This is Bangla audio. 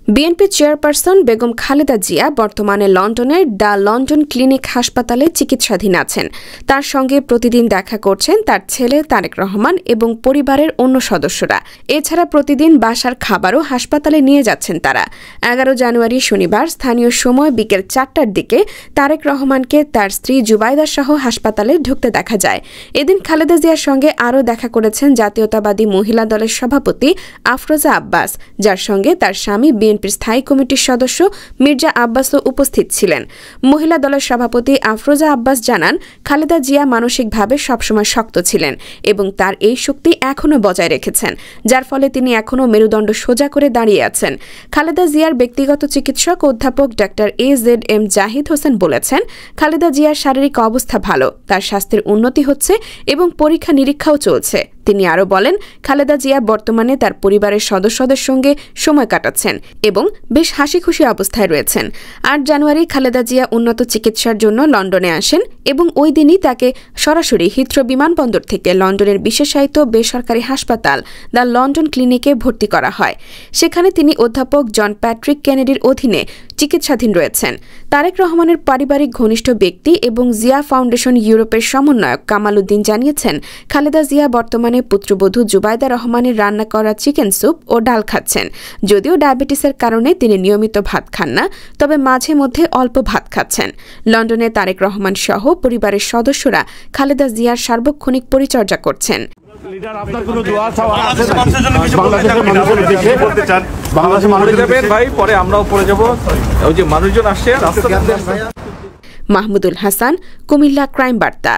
বিএনপি চেয়ারপারসন বেগম খালেদা জিয়া বর্তমানে লন্ডনের দ্য লন্ডন ক্লিনিক হাসপাতালে চিকিৎসাধীন আছেন। তার সঙ্গে প্রতিদিন দেখা করছেন তার ছেলে তারেক রহমান এবং পরিবারের অন্য সদস্যরা। এছাড়া প্রতিদিন বাসার খাবারও হাসপাতালে নিয়ে যাচ্ছেন তারা। 11 জানুয়ারি শনিবার স্থানীয় সময় বিকেল 4টার দিকে তারেক রহমানকে তার স্ত্রী জুবাইদা সহ হাসপাতালে ঢুকতে দেখা যায়। এদিন খালেদা জিয়ার সঙ্গে আরও দেখা করেছেন জাতীয়তাবাদী মহিলা দলের সভাপতি আফরোজা আব্বাস, যার সঙ্গে তার স্বামী বিএনপির স্থায়ী কমিটির সদস্য মির্জা আব্বাসও উপস্থিত ছিলেন। মহিলা দলের সভাপতি আফরোজা আব্বাস জানান, খালেদা জিয়া মানসিকভাবে সবসময় শক্ত ছিলেন এবং তার এই শক্তি এখনও বজায় রেখেছেন, যার ফলে তিনি এখনও মেরুদণ্ড সোজা করে দাঁড়িয়ে আছেন। খালেদা জিয়ার ব্যক্তিগত চিকিৎসক অধ্যাপক ডাক্তার AZM জাহিদ হোসেন বলেছেন, খালেদা জিয়ার শারীরিক অবস্থা ভালো, তার স্বাস্থ্যের উন্নতি হচ্ছে এবং পরীক্ষা নিরীক্ষাও চলছে। তিনি আরও বলেন, খালেদা জিয়া বর্তমানে তার পরিবারের সদস্যদের সঙ্গে সময় কাটাচ্ছেন এবং বেশ হাসিখুশি অবস্থায় রয়েছেন। 8 জানুয়ারি খালেদা জিয়া উন্নত চিকিৎসার জন্য লন্ডনে আসেন এবং ওই দিনই তাকে সরাসরি হিথ্রো বিমানবন্দর থেকে লন্ডনের বিশেষায়িত বেসরকারি হাসপাতাল দ্য লন্ডন ক্লিনিকে ভর্তি করা হয়। সেখানে তিনি অধ্যাপক জন প্যাট্রিক কেনেডির অধীনে চিকিৎসাধীন রয়েছেন। তারেক রহমানের পারিবারিক ঘনিষ্ঠ ব্যক্তি এবং জিয়া ফাউন্ডেশন ইউরোপের সমন্বয়ক কামাল উদ্দিন জানিয়েছেন, খালেদা জিয়া বর্তমানে পুত্রবধূ জুবাইদা রহমানের রান্না করা চিকেন স্যুপ ও ডাল খাচ্ছেন। যদিও ডায়াবেটিসের কারণে তিনি নিয়মিত ভাত খান না, তবে মাঝে মধ্যে অল্প ভাত খাচ্ছেন। লন্ডনে তারেক রহমান সহ পরিবারের সদস্যরা খালেদা জিয়ার সার্বক্ষণিক পরিচর্যা করছেন। মাহমুদুল হাসান, কুমিল্লা ক্রাইম বার্তা।